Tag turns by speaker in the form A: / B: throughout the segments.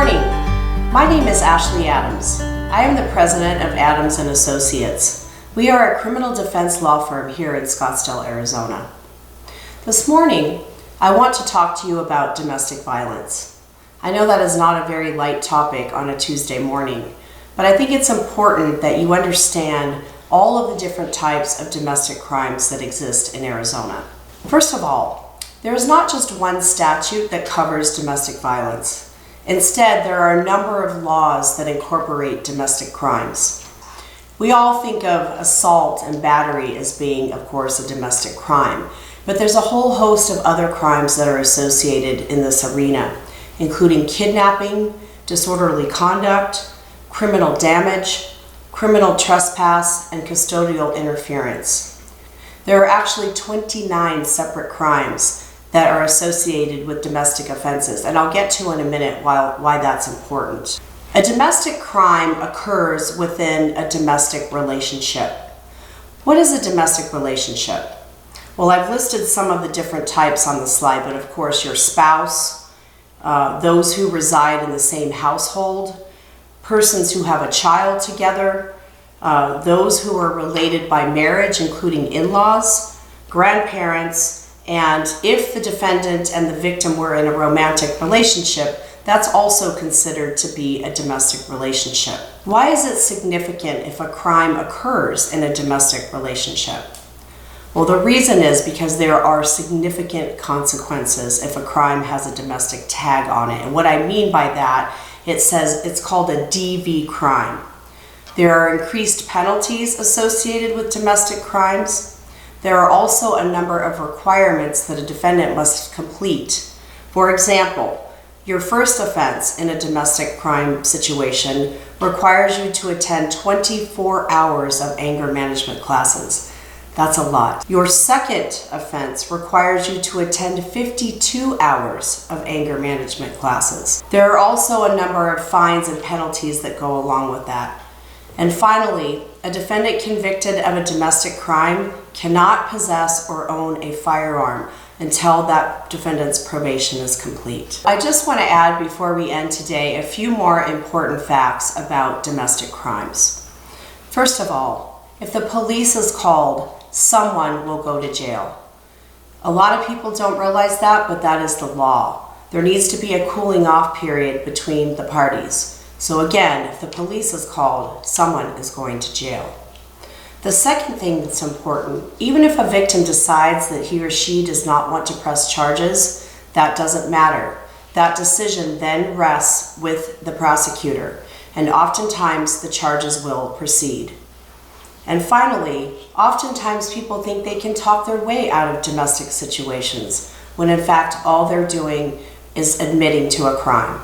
A: morning. My name is Ashley Adams. I am the president of Adams & Associates. We are a criminal defense law firm here in Scottsdale, Arizona. This morning, I want to talk to you about domestic violence. I know that is not a very light topic on a Tuesday morning, but I think it's important that you understand all of the different types of domestic crimes that exist in Arizona. First of all, there is not just one statute that covers domestic violence. Instead, there are a number of laws that incorporate domestic crimes. We all think of assault and battery as being, of course, a domestic crime, but there's a whole host of other crimes that are associated in this arena, including kidnapping, disorderly conduct, criminal damage, criminal trespass, and custodial interference. There are actually 29 separate crimes that are associated with domestic offenses, and I'll get to in a minute why that's important. A domestic crime occurs within a domestic relationship. What is a domestic relationship? Well, I've listed some of the different types on the slide, but of course your spouse, those who reside in the same household, persons who have a child together, those who are related by marriage, including in-laws, grandparents, and if the defendant and the victim were in a romantic relationship, that's also considered to be a domestic relationship. Why is it significant if a crime occurs in a domestic relationship? Well, the reason is because there are significant consequences if a crime has a domestic tag on it. And what I mean by that, it says it's called a DV crime. There are increased penalties associated with domestic crimes. There are also a number of requirements that a defendant must complete. For example, your first offense in a domestic crime situation requires you to attend 24 hours of anger management classes. That's a lot. Your second offense requires you to attend 52 hours of anger management classes. There are also a number of fines and penalties that go along with that. And finally, a defendant convicted of a domestic crime cannot possess or own a firearm until that defendant's probation is complete. I just want to add before we end today a few more important facts about domestic crimes. First of all, if the police is called, someone will go to jail. A lot of people don't realize that, but that is the law. There needs to be a cooling off period between the parties. So again, if the police is called, someone is going to jail. The second thing that's important, even if a victim decides that he or she does not want to press charges, that doesn't matter. That decision then rests with the prosecutor, and oftentimes the charges will proceed. And finally, oftentimes people think they can talk their way out of domestic situations, when in fact all they're doing is admitting to a crime.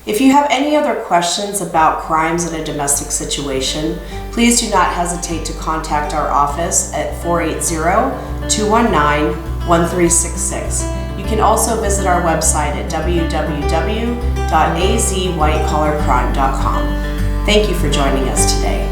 A: If you have any other questions about crimes in a domestic situation, please do not hesitate to contact our office at 480-219-1366. You can also visit our website at www.azwhitecollarcrime.com. Thank you for joining us today.